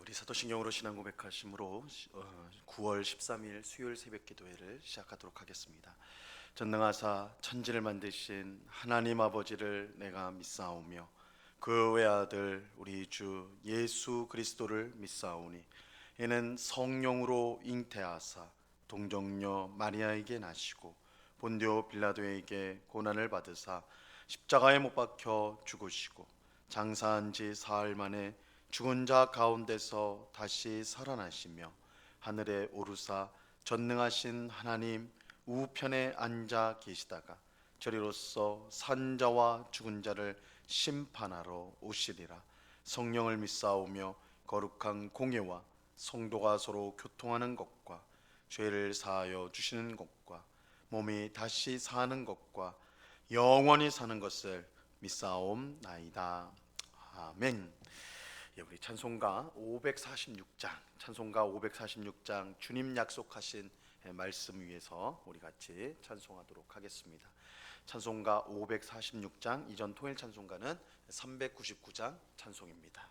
우리 사도신경으로 신앙 고백하심으로 9월 13일 수요일 새벽 기도회를 시작하도록 하겠습니다. 전능하사 천지를 만드신 하나님 아버지를 내가 믿사오며 그 외아들 우리 주 예수 그리스도를 믿사오니 이는 성령으로 잉태하사 동정녀 마리아에게 나시고 본디오 빌라도에게 고난을 받으사 십자가에 못 박혀 죽으시고 장사한 지 사흘 만에 죽은 자 가운데서 다시 살아나시며 하늘에 오르사 전능하신 하나님 우편에 앉아 계시다가 저리로서 산자와 죽은 자를 심판하러 오시리라. 성령을 믿사오며 거룩한 공예와 성도가 서로 교통하는 것과 죄를 사하여 주시는 것과 몸이 다시 사는 것과 영원히 사는 것을 믿사옵나이다. 아멘. 우리 찬송가 546장 주님 약속하신 말씀 위에서 우리 같이 찬송하도록 하겠습니다. 찬송가 546장, 이전 통일 찬송가는 399장 찬송입니다.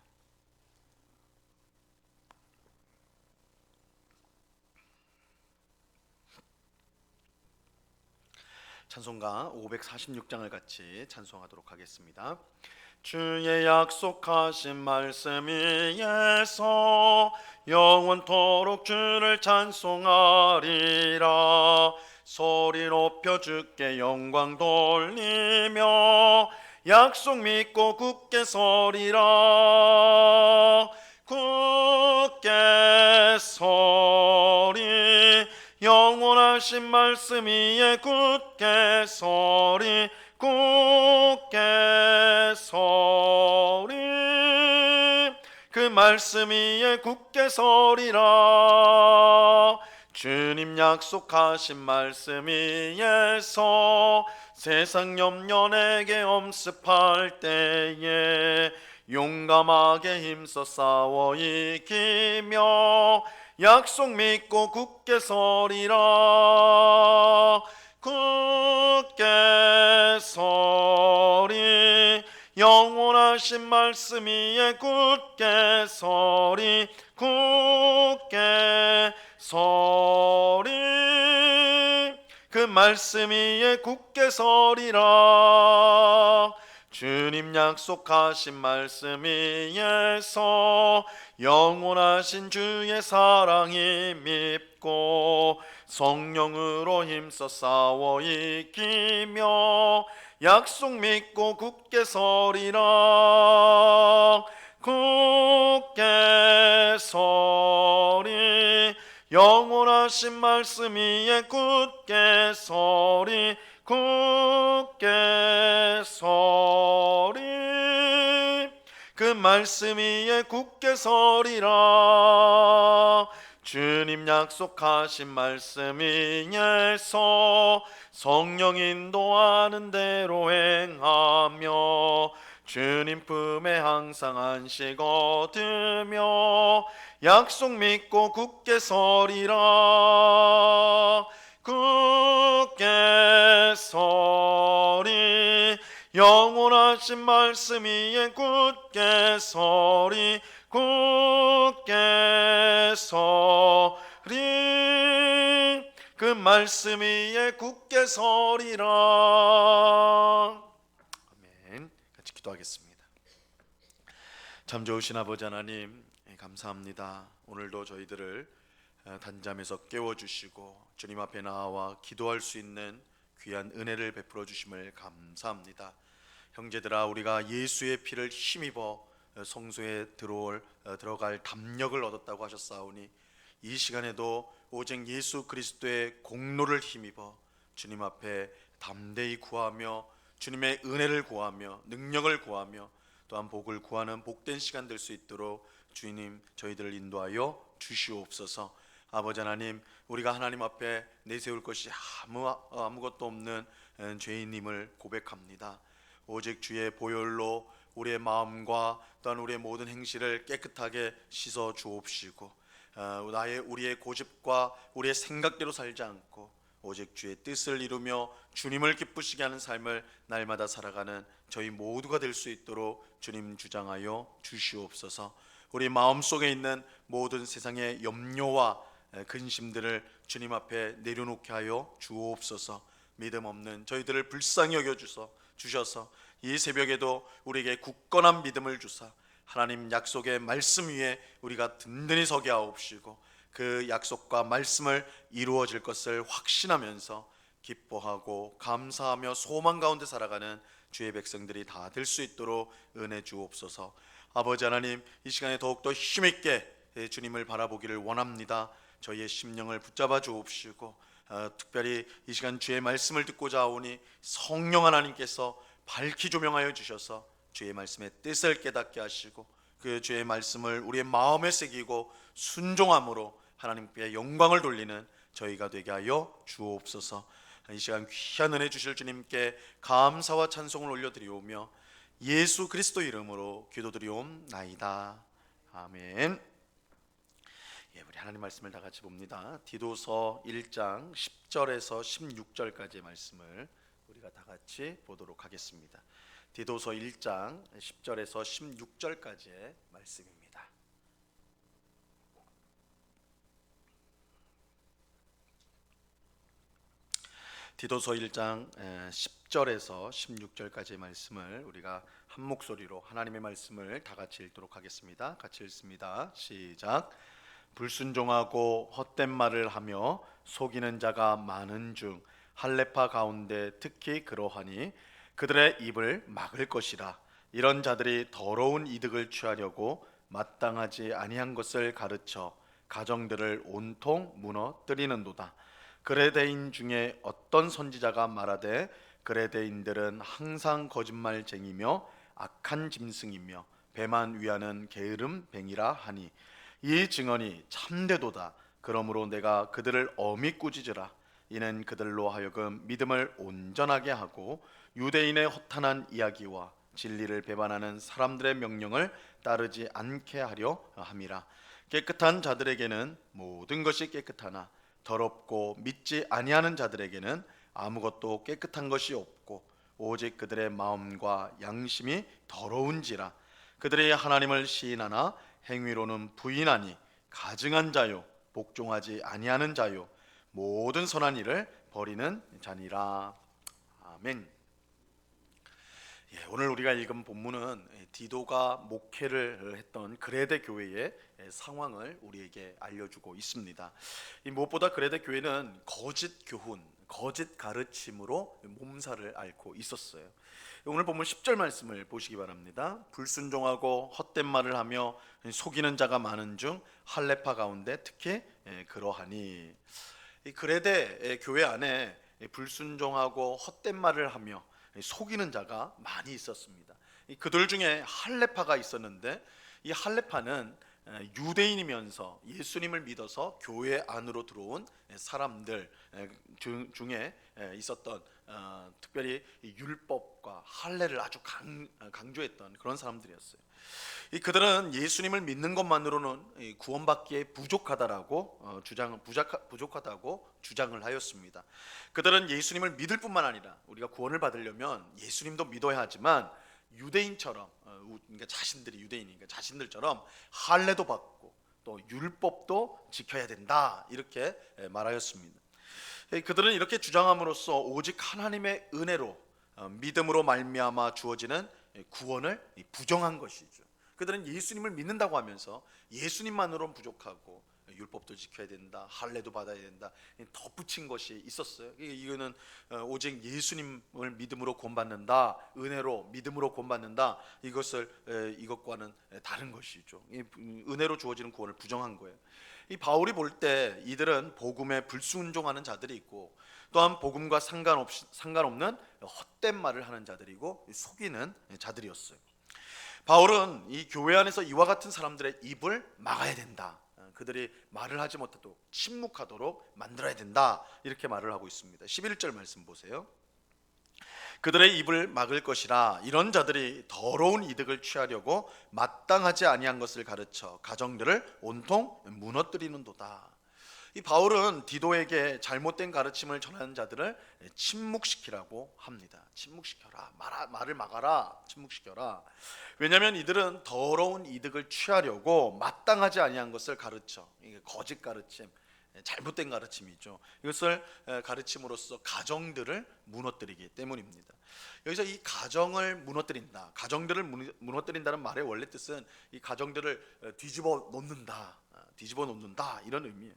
찬송가 546장을 같이 찬송하도록 하겠습니다. 주의 약속하신 말씀 위에서 영원토록 주를 찬송하리라. 소리 높여 주께 영광 돌리며 약속 믿고 굳게 서리라. 굳게 서리 영원하신 말씀 위에 굳게 서리 굳게 서리 그 말씀 위에 굳게 서리라. 주님 약속하신 말씀 위에서 세상 염려 내게 엄습할 때에 용감하게 힘써 싸워 이기며 약속 믿고 굳게 서리라. 굳게 서리 영원하신 말씀 위에 굳게 서리 굳게 서리 그 말씀 위에 굳게 서리라. 주님 약속하신 말씀 위에서 영원하신 주의 사랑이 밉고 성령으로 힘써 싸워 이기며 약속 믿고 굳게 서리라. 굳게 서리 영원하신 말씀 위에 굳게 서리 굳게 서리 그 말씀 위에 굳게 서리라. 주님 약속하신 말씀 위에서 성령 인도하는 대로 행하며 주님 품에 항상 안식 얻으며 약속 믿고 굳게 서리라. 굳게 서리 영원하신 말씀 위에 굳게 서리 굳게 서리 그 말씀 위에 굳게 서리라. 아멘. 같이 기도하겠습니다. 참 좋으신 아버지 하나님, 감사합니다. 오늘도 저희들을 단잠에서 깨워주시고 주님 앞에 나와 기도할 수 있는 귀한 은혜를 베풀어 주심을 감사합니다. 형제들아, 우리가 예수의 피를 힘입어 성소에 들어갈 담력을 얻었다고 하셨사오니 이 시간에도 오직 예수 그리스도의 공로를 힘입어 주님 앞에 담대히 구하며 주님의 은혜를 구하며 능력을 구하며 또한 복을 구하는 복된 시간 될 수 있도록 주님 저희들을 인도하여 주시옵소서. 아버지 하나님, 우리가 하나님 앞에 내세울 것이 아무것도 없는 죄인임을 고백합니다. 오직 주의 보혈로 우리의 마음과 또한 우리의 모든 행실을 깨끗하게 씻어 주옵시고 우리의 고집과 우리의 생각대로 살지 않고 오직 주의 뜻을 이루며 주님을 기쁘시게 하는 삶을 날마다 살아가는 저희 모두가 될 수 있도록 주님 주장하여 주시옵소서. 우리 마음속에 있는 모든 세상의 염려와 근심들을 주님 앞에 내려놓게 하여 주옵소서. 믿음 없는 저희들을 불쌍히 여겨 주셔서 이 새벽에도 우리에게 굳건한 믿음을 주사 하나님 약속의 말씀 위에 우리가 든든히 서게 하옵시고 그 약속과 말씀을 이루어질 것을 확신하면서 기뻐하고 감사하며 소망 가운데 살아가는 주의 백성들이 다 될 수 있도록 은혜 주옵소서. 아버지 하나님, 이 시간에 더욱더 힘있게 주님을 바라보기를 원합니다. 저희의 심령을 붙잡아 주옵시고 특별히 이 시간 주의 말씀을 듣고자 하오니 성령 하나님께서 밝히 조명하여 주셔서 주의 말씀의 뜻을 깨닫게 하시고 그 주의 말씀을 우리의 마음에 새기고 순종함으로 하나님께 영광을 돌리는 저희가 되게 하여 주옵소서. 이 시간 귀한 은혜 주실 주님께 감사와 찬송을 올려드리오며 예수 그리스도 이름으로 기도드리옵나이다. 아멘. 우리 하나님 말씀을 다 같이 봅니다. 디도서 1장 10절에서 16절까지의 말씀을 우리가 다 같이 보도록 하겠습니다. 디도서 1장 10절에서 16절까지의 말씀입니다. 디도서 1장 10절에서 16절까지의 말씀을 우리가 한 목소리로 하나님의 말씀을 다 같이 읽도록 하겠습니다. 같이 읽습니다. 시작. 불순종하고 헛된 말을 하며 속이는 자가 많은 중 할례파 가운데 특히 그러하니 그들의 입을 막을 것이라. 이런 자들이 더러운 이득을 취하려고 마땅하지 아니한 것을 가르쳐 가정들을 온통 무너뜨리는도다. 그레데인 중에 어떤 선지자가 말하되 그레데인들은 항상 거짓말쟁이며 악한 짐승이며 배만 위하는 게으름뱅이라 하니 이 증언이 참되도다. 그러므로 내가 그들을 엄히 꾸짖으라. 이는 그들로 하여금 믿음을 온전하게 하고 유대인의 허탄한 이야기와 진리를 배반하는 사람들의 명령을 따르지 않게 하려 함이라. 깨끗한 자들에게는 모든 것이 깨끗하나 더럽고 믿지 아니하는 자들에게는 아무것도 깨끗한 것이 없고 오직 그들의 마음과 양심이 더러운지라. 그들이 하나님을 시인하나 행위로는 부인하니 가증한 자요 복종하지 아니하는 자요 모든 선한 일을 버리는 자니라. 아멘. 오늘 우리가 읽은 본문은 디도가 목회를 했던 그레데 교회의 상황을 우리에게 알려주고 있습니다. 무엇보다 그레데 교회는 거짓 교훈, 거짓 가르침으로 몸살을 앓고 있었어요. 오늘 본문 10절 말씀을 보시기 바랍니다. 불순종하고 헛된 말을 하며 속이는 자가 많은 중 할례파 가운데 특히 그러하니, 이 그레데 교회 안에 불순종하고 헛된 말을 하며 속이는 자가 많이 있었습니다. 그들 중에 할례파가 있었는데 이 할례파는 유대인이면서 예수님을 믿어서 교회 안으로 들어온 사람들 중에 있었던 특별히 율법과 할례를 아주 강조했던 그런 사람들이었어요. 그들은 예수님을 믿는 것만으로는 구원받기에 부족하다고 주장을 하였습니다. 그들은 예수님을 믿을 뿐만 아니라 우리가 구원을 받으려면 예수님도 믿어야 하지만 유대인처럼, 그러니까 자신들이 유대인이니까 자신들처럼 할례도 받고 또 율법도 지켜야 된다, 이렇게 말하였습니다. 그들은 이렇게 주장함으로써 오직 하나님의 은혜로 믿음으로 말미암아 주어지는 구원을 부정한 것이죠. 그들은 예수님을 믿는다고 하면서 예수님만으로는 부족하고 율법도 지켜야 된다, 할례도 받아야 된다, 덧붙인 것이 있었어요. 이거는 오직 예수님을 믿음으로 구원받는다, 은혜로 믿음으로 구원받는다, 이것과는 다른 것이죠. 은혜로 주어지는 구원을 부정한 거예요. 이 바울이 볼 때 이들은 복음에 불순종하는 자들이 있고 또한 복음과 상관없는 헛된 말을 하는 자들이고 속이는 자들이었어요. 바울은 이 교회 안에서 이와 같은 사람들의 입을 막아야 된다, 그들이 말을 하지 못하도록 침묵하도록 만들어야 된다, 이렇게 말을 하고 있습니다. 11절 말씀 보세요. 그들의 입을 막을 것이라. 이런 자들이 더러운 이득을 취하려고 마땅하지 아니한 것을 가르쳐 가정들을 온통 무너뜨리는도다. 이 바울은 디도에게 잘못된 가르침을 전하는 자들을 침묵시키라고 합니다. 침묵시켜라. 말을 막아라. 침묵시켜라. 왜냐하면 이들은 더러운 이득을 취하려고 마땅하지 아니한 것을 가르쳐. 이게 거짓 가르침, 잘못된 가르침이죠. 이것을 가르침으로써 가정들을 무너뜨리기 때문입니다. 여기서 이 가정을 무너뜨린다, 가정들을 무너뜨린다는 말의 원래 뜻은 이 가정들을 뒤집어 놓는다 이런 의미예요.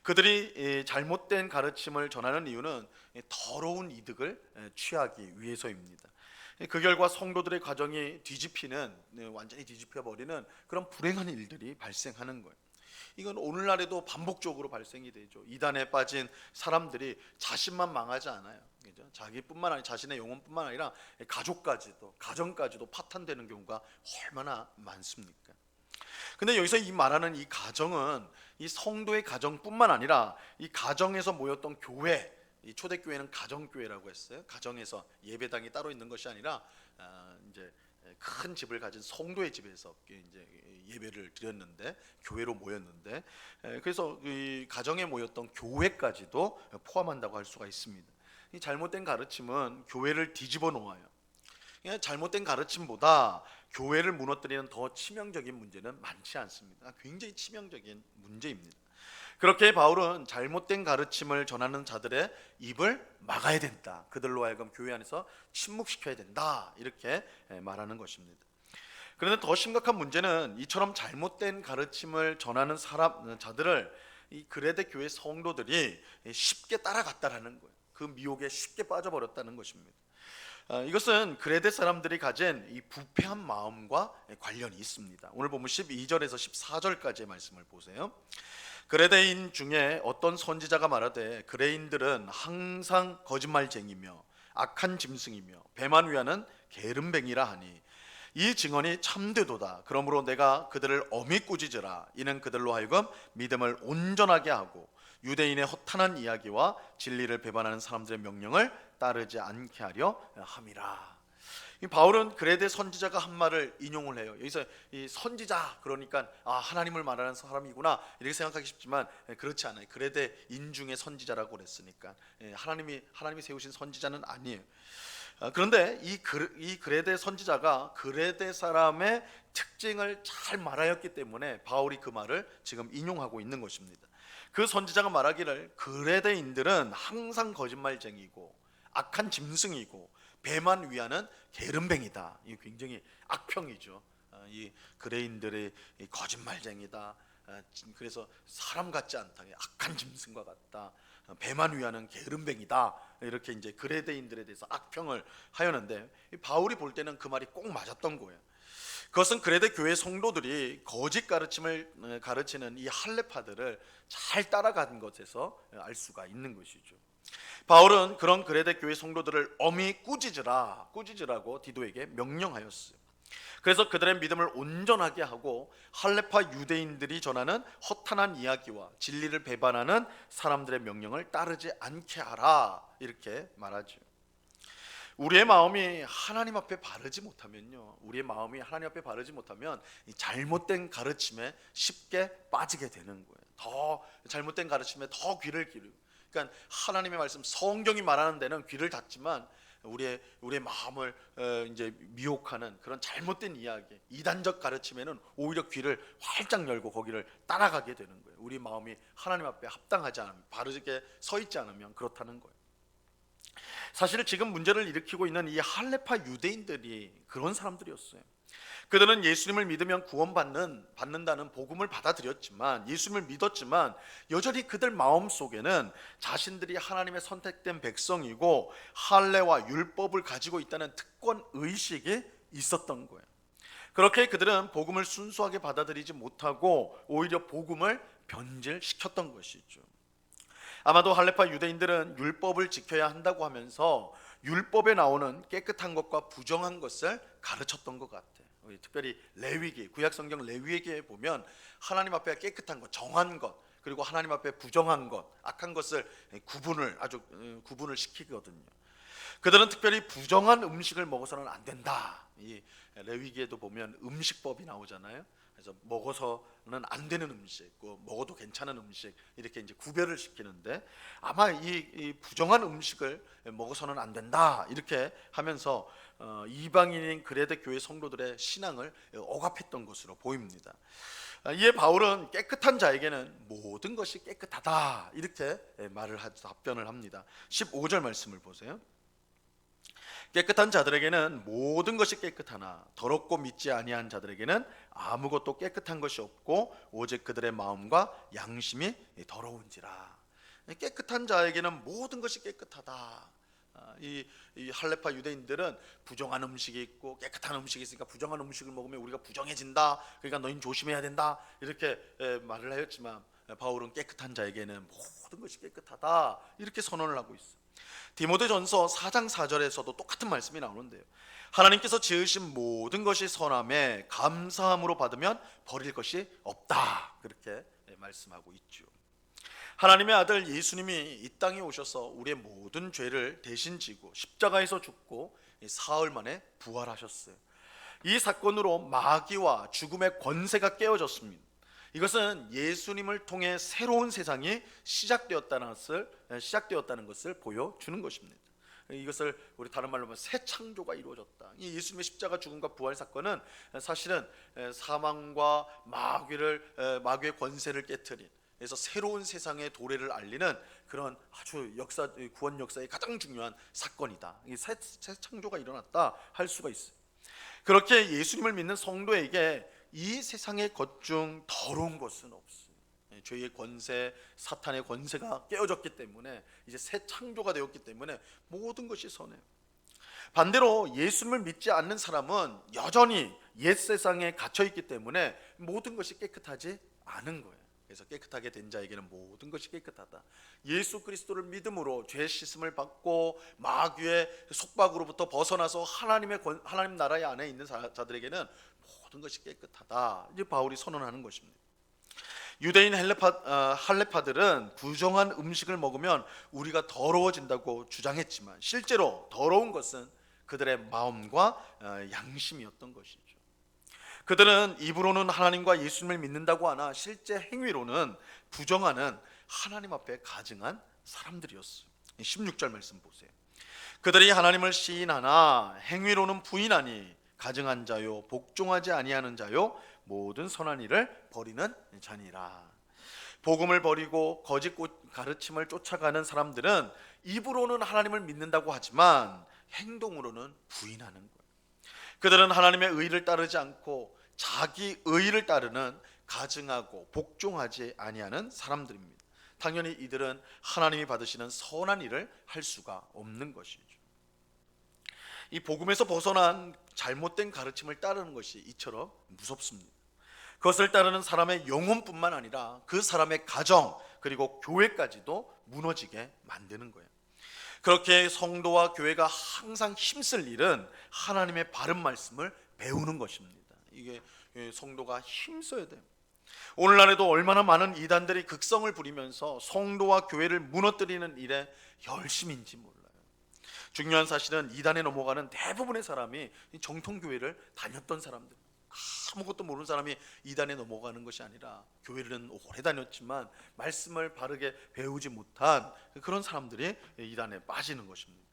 그들이 잘못된 가르침을 전하는 이유는 더러운 이득을 취하기 위해서입니다. 그 결과 성도들의 가정이 완전히 뒤집혀 버리는 그런 불행한 일들이 발생하는 거예요. 이건 오늘날에도 반복적으로 발생이 되죠. 이단에 빠진 사람들이 자신만 망하지 않아요. 그죠? 자기뿐만 아니라 자신의 영혼뿐만 아니라 가정까지도 파탄되는 경우가 얼마나 많습니까? 근데 여기서 이 말하는 이 가정은 이 성도의 가정뿐만 아니라 이 가정에서 모였던 교회, 이 초대교회는 가정교회라고 했어요. 가정에서 예배당이 따로 있는 것이 아니라 이제 큰 집을 가진 성도의 집에서 이제 예배를 드렸는데, 교회로 모였는데, 그래서 이 가정에 모였던 교회까지도 포함한다고 할 수가 있습니다. 이 잘못된 가르침은 교회를 뒤집어 놓아요. 잘못된 가르침보다 교회를 무너뜨리는 더 치명적인 문제는 많지 않습니다. 굉장히 치명적인 문제입니다. 그렇게 바울은 잘못된 가르침을 전하는 자들의 입을 막아야 된다, 그들로 하여금 교회 안에서 침묵시켜야 된다, 이렇게 말하는 것입니다. 그런데 더 심각한 문제는 이처럼 잘못된 가르침을 전하는 자들을 이 그레데 교회 성도들이 쉽게 따라갔다라는 거예요. 그 미혹에 쉽게 빠져버렸다는 것입니다. 이것은 그레데 사람들이 가진 이 부패한 마음과 관련이 있습니다. 오늘 보면 12절에서 14절까지의 말씀을 보세요. 그레데인 중에 어떤 선지자가 말하되 그레인들은 항상 거짓말쟁이며 악한 짐승이며 배만 위하는 게으름뱅이라 하니 이 증언이 참되도다. 그러므로 내가 그들을 엄히 꾸짖으라. 이는 그들로 하여금 믿음을 온전하게 하고 유대인의 허탄한 이야기와 진리를 배반하는 사람들의 명령을 따르지 않게 하려 함이라. 바울은 그레데 선지자가 한 말을 인용을 해요. 여기서 이 선지자, 그러니까 하나님을 말하는 사람이구나 이렇게 생각하기 쉽지만 그렇지 않아요. 그레데 인 중에 선지자라고 그랬으니까 하나님이 세우신 선지자는 아니에요. 그런데 이 그레데 선지자가 그레데 사람의 특징을 잘 말하였기 때문에 바울이 그 말을 지금 인용하고 있는 것입니다. 그 선지자가 말하기를 그레데인들은 항상 거짓말쟁이고 악한 짐승이고 배만 위하는 게으름뱅이다. 이 굉장히 악평이죠. 이 그레인들이 거짓말쟁이다. 그래서 사람 같지 않다. 악한 짐승과 같다. 배만 위하는 게으름뱅이다. 이렇게 이제 그레데인들에 대해서 악평을 하였는데 바울이 볼 때는 그 말이 꼭 맞았던 거예요. 그것은 그레데 교회 성도들이 거짓 가르침을 가르치는 이 할례파들을 잘 따라간 것에서 알 수가 있는 것이죠. 바울은 그런 그레데 교회 성도들을 엄히 꾸짖으라고 디도에게 명령하였어요. 그래서 그들의 믿음을 온전하게 하고 할례파 유대인들이 전하는 허탄한 이야기와 진리를 배반하는 사람들의 명령을 따르지 않게 하라, 이렇게 말하죠. 우리의 마음이 하나님 앞에 바르지 못하면요, 이 잘못된 가르침에 쉽게 빠지게 되는 거예요. 더 잘못된 가르침에 더 귀를 기울이고, 그러니까 하나님의 말씀, 성경이 말하는 데는 귀를 닫지만 우리의 마음을 이제 미혹하는 그런 잘못된 이야기, 이단적 가르침에는 오히려 귀를 활짝 열고 거기를 따라가게 되는 거예요. 우리 마음이 하나님 앞에 합당하지 않으면, 바르게 서 있지 않으면 그렇다는 거예요. 사실 지금 문제를 일으키고 있는 이 할례파 유대인들이 그런 사람들이었어요. 그들은 예수님을 믿으면 구원받는다는 복음을 받아들였지만, 예수님을 믿었지만 여전히 그들 마음속에는 자신들이 하나님의 선택된 백성이고 할례와 율법을 가지고 있다는 특권 의식이 있었던 거예요. 그렇게 그들은 복음을 순수하게 받아들이지 못하고 오히려 복음을 변질시켰던 것이죠. 아마도 할례파 유대인들은 율법을 지켜야 한다고 하면서 율법에 나오는 깨끗한 것과 부정한 것을 가르쳤던 것 같아요. 특별히 레위기, 구약성경 레위기에 보면 하나님 앞에 깨끗한 것, 정한 것, 그리고 하나님 앞에 부정한 것, 악한 것을 구분을 시키거든요. 그들은 특별히 부정한 음식을 먹어서는 안 된다. 이 레위기에도 보면 음식법이 나오잖아요. 그래서 먹어서는 안 되는 음식, 먹어도 괜찮은 음식 이렇게 이제 구별을 시키는데, 아마 이 부정한 음식을 먹어서는 안 된다 이렇게 하면서 이방인인 그레데 교회 성도들의 신앙을 억압했던 것으로 보입니다. 이에 바울은 깨끗한 자에게는 모든 것이 깨끗하다 이렇게 답변을 합니다. 15절 말씀을 보세요. 깨끗한 자들에게는 모든 것이 깨끗하나 더럽고 믿지 아니한 자들에게는 아무것도 깨끗한 것이 없고 오직 그들의 마음과 양심이 더러운지라. 깨끗한 자에게는 모든 것이 깨끗하다. 이 할레파 유대인들은 부정한 음식이 있고 깨끗한 음식이 있으니까 부정한 음식을 먹으면 우리가 부정해진다, 그러니까 너희는 조심해야 된다 이렇게 말을 하였지만, 바울은 깨끗한 자에게는 모든 것이 깨끗하다 이렇게 선언을 하고 있어요. 디모데전서 4장 4절에서도 똑같은 말씀이 나오는데요. 하나님께서 지으신 모든 것이 선함에 감사함으로 받으면 버릴 것이 없다 그렇게 말씀하고 있죠. 하나님의 아들 예수님이 이 땅에 오셔서 우리의 모든 죄를 대신 지고 십자가에서 죽고 사흘 만에 부활하셨어요. 이 사건으로 마귀와 죽음의 권세가 깨어졌습니다. 이것은 예수님을 통해 새로운 세상이 시작되었다는 것을 보여주는 것입니다. 이것을 우리 다른 말로 하면 새 창조가 이루어졌다. 이 예수님의 십자가 죽음과 부활 사건은 사실은 사망과 마귀의 권세를 깨트린, 그래서 새로운 세상의 도래를 알리는 그런 아주 구원 역사의 가장 중요한 사건이다. 새 창조가 일어났다 할 수가 있어요. 그렇게 예수님을 믿는 성도에게 이 세상의 것 중 더러운 것은 없어요. 죄의 권세, 사탄의 권세가 깨어졌기 때문에 이제 새 창조가 되었기 때문에 모든 것이 선해요. 반대로 예수님을 믿지 않는 사람은 여전히 옛 세상에 갇혀 있기 때문에 모든 것이 깨끗하지 않은 거예요. 그래서 깨끗하게 된 자에게는 모든 것이 깨끗하다. 예수 그리스도를 믿음으로 죄 씻음을 받고 마귀의 속박으로부터 벗어나서 하나님 나라의 안에 있는 자들에게는 모든 것이 깨끗하다. 이제 바울이 선언하는 것입니다. 유대인 할레파들은 부정한 음식을 먹으면 우리가 더러워진다고 주장했지만 실제로 더러운 것은 그들의 마음과 양심이었던 것이죠. 그들은 입으로는 하나님과 예수님을 믿는다고 하나 실제 행위로는 부정하는 하나님 앞에 가증한 사람들이었어요. 16절 말씀 보세요. 그들이 하나님을 시인하나 행위로는 부인하니 가증한 자요 복종하지 아니하는 자요 모든 선한 일을 버리는 자니라. 복음을 버리고 거짓 가르침을 쫓아가는 사람들은 입으로는 하나님을 믿는다고 하지만 행동으로는 부인하는 거예요. 그들은 하나님의 의를 따르지 않고 자기 의를 따르는 가증하고 복종하지 아니하는 사람들입니다. 당연히 이들은 하나님이 받으시는 선한 일을 할 수가 없는 것이죠. 이 복음에서 벗어난 잘못된 가르침을 따르는 것이 이처럼 무섭습니다. 그것을 따르는 사람의 영혼뿐만 아니라 그 사람의 가정 그리고 교회까지도 무너지게 만드는 거예요. 그렇게 성도와 교회가 항상 힘쓸 일은 하나님의 바른 말씀을 배우는 것입니다. 이게 성도가 힘써야 돼요. 오늘날에도 얼마나 많은 이단들이 극성을 부리면서 성도와 교회를 무너뜨리는 일에 열심인지 몰라요. 중요한 사실은 이단에 넘어가는 대부분의 사람이 정통교회를 다녔던 사람들, 아무것도 모르는 사람이 이단에 넘어가는 것이 아니라 교회는 오래 다녔지만 말씀을 바르게 배우지 못한 그런 사람들이 이단에 빠지는 것입니다.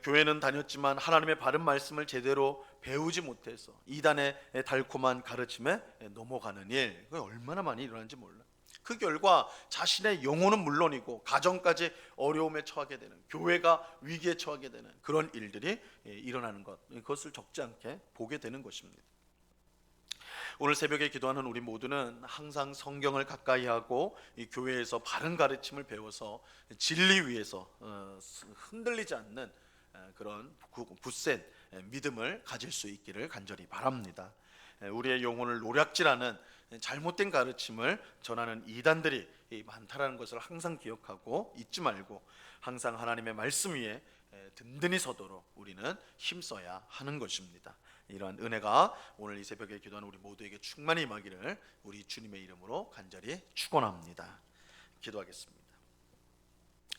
교회는 다녔지만 하나님의 바른 말씀을 제대로 배우지 못해서 이단의 달콤한 가르침에 넘어가는 일, 그게 얼마나 많이 일어나는지 몰라요. 그 결과 자신의 영혼은 물론이고 가정까지 어려움에 처하게 되는, 교회가 위기에 처하게 되는 그런 일들이 일어나는 것, 그것을 적지 않게 보게 되는 것입니다. 오늘 새벽에 기도하는 우리 모두는 항상 성경을 가까이 하고 이 교회에서 바른 가르침을 배워서 진리 위에서 흔들리지 않는 그런 굳센 믿음을 가질 수 있기를 간절히 바랍니다. 우리의 영혼을 노략질하는 잘못된 가르침을 전하는 이단들이 많다라는 것을 항상 기억하고 잊지 말고 항상 하나님의 말씀 위에 든든히 서도록 우리는 힘써야 하는 것입니다. 이러한 은혜가 오늘 이 새벽에 기도하는 우리 모두에게 충만히 임하기를 우리 주님의 이름으로 간절히 축원합니다. 기도하겠습니다.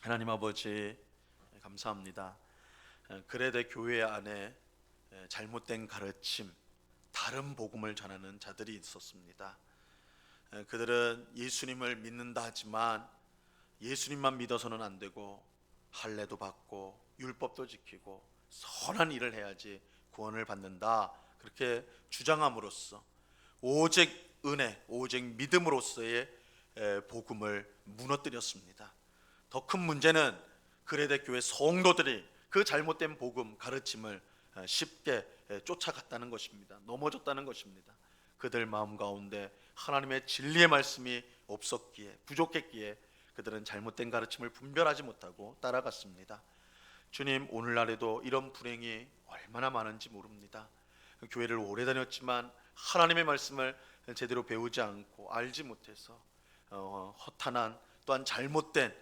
하나님 아버지 감사합니다. 그레데 교회 안에 잘못된 가르침, 다른 복음을 전하는 자들이 있었습니다. 그들은 예수님을 믿는다 하지만 예수님만 믿어서는 안 되고 할례도 받고 율법도 지키고 선한 일을 해야지 구원을 받는다, 그렇게 주장함으로써 오직 은혜, 오직 믿음으로서의 복음을 무너뜨렸습니다. 더 큰 문제는 그레데 교회 성도들이 그 잘못된 복음 가르침을 쉽게 쫓아갔다는 것입니다. 넘어졌다는 것입니다. 그들 마음 가운데 하나님의 진리의 말씀이 없었기에, 부족했기에 그들은 잘못된 가르침을 분별하지 못하고 따라갔습니다. 주님, 오늘날에도 이런 불행이 얼마나 많은지 모릅니다. 교회를 오래 다녔지만 하나님의 말씀을 제대로 배우지 않고 알지 못해서 허탄한, 또한 잘못된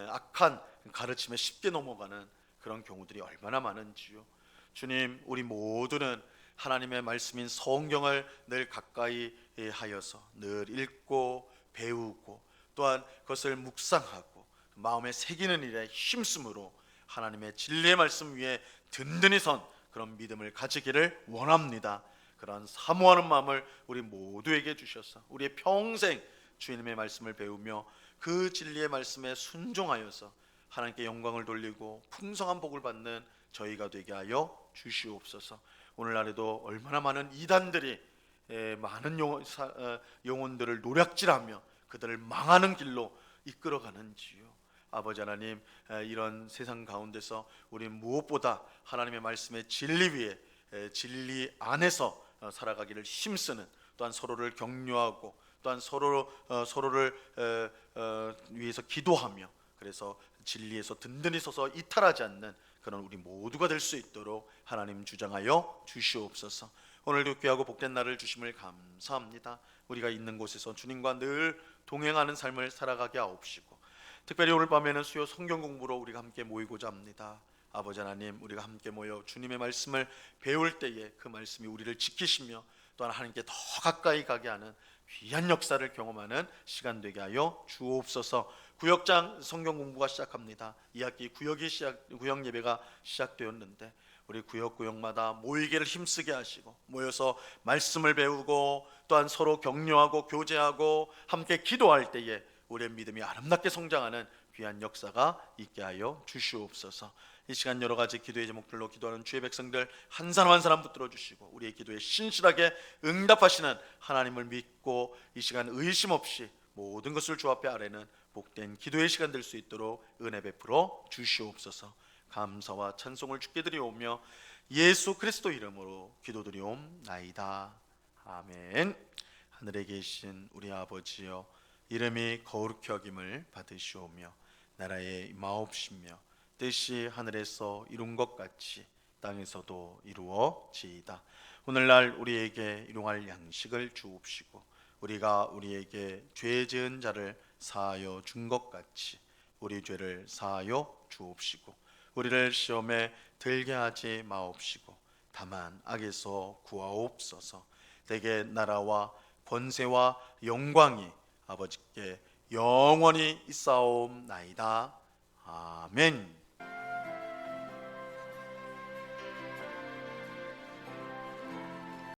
악한 가르침에 쉽게 넘어가는 그런 경우들이 얼마나 많은지요. 주님, 우리 모두는 하나님의 말씀인 성경을 늘 가까이 하여서 늘 읽고 배우고 또한 그것을 묵상하고 마음에 새기는 일에 힘쓰므로 하나님의 진리의 말씀 위에 든든히 선 그런 믿음을 가지기를 원합니다. 그런 사모하는 마음을 우리 모두에게 주셔서 우리의 평생 주님의 말씀을 배우며 그 진리의 말씀에 순종하여서 하나님께 영광을 돌리고 풍성한 복을 받는 저희가 되게 하여 주시옵소서. 오늘날에도 얼마나 많은 이단들이 많은 영혼들을 노략질하며 그들을 망하는 길로 이끌어가는지요. 아버지 하나님, 이런 세상 가운데서 우리 무엇보다 하나님의 말씀의 진리 위에, 진리 안에서 살아가기를 힘쓰는, 또한 서로를 격려하고 또한 서로를 위해서 기도하며 그래서 진리에서 든든히 서서 이탈하지 않는 그런 우리 모두가 될 수 있도록 하나님 주장하여 주시옵소서. 오늘도 귀하고 복된 날을 주심을 감사합니다. 우리가 있는 곳에서 주님과 늘 동행하는 삶을 살아가게 하옵시고, 특별히 오늘 밤에는 수요 성경 공부로 우리가 함께 모이고자 합니다. 아버지 하나님, 우리가 함께 모여 주님의 말씀을 배울 때에 그 말씀이 우리를 지키시며 또한 하나님께 더 가까이 가게 하는 귀한 역사를 경험하는 시간 되게 하여 주옵소서. 구역장 성경 공부가 시작합니다. 2학기 구역 예배가 시작되었는데 우리 구역마다 모이기를 힘쓰게 하시고 모여서 말씀을 배우고 또한 서로 격려하고 교제하고 함께 기도할 때에 우리의 믿음이 아름답게 성장하는 귀한 역사가 있게 하여 주시옵소서. 이 시간 여러 가지 기도의 제목들로 기도하는 주의 백성들 한 사람 한 사람 붙들어 주시고 우리의 기도에 신실하게 응답하시는 하나님을 믿고 이 시간 의심 없이 모든 것을 주 앞에 아뢰는 복된 기도의 시간 될 수 있도록 은혜 베풀어 주시옵소서. 감사와 찬송을 주께 드리오며 예수 그리스도 이름으로 기도드리옵나이다. 아멘. 하늘에 계신 우리 아버지여, 이름이 거룩히 여김을 받으시오며 나라의 마옵시며 뜻이 하늘에서 이룬 것 같이 땅에서도 이루어지이다. 오늘날 우리에게 일용할 양식을 주옵시고 우리가 우리에게 죄 지은 자를 사하여 준 것 같이 우리 죄를 사하여 주옵시고 우리를 시험에 들게 하지 마옵시고 다만 악에서 구하옵소서. 대개 나라와 권세와 영광이 아버지께 영원히 있사옵나이다. 아멘.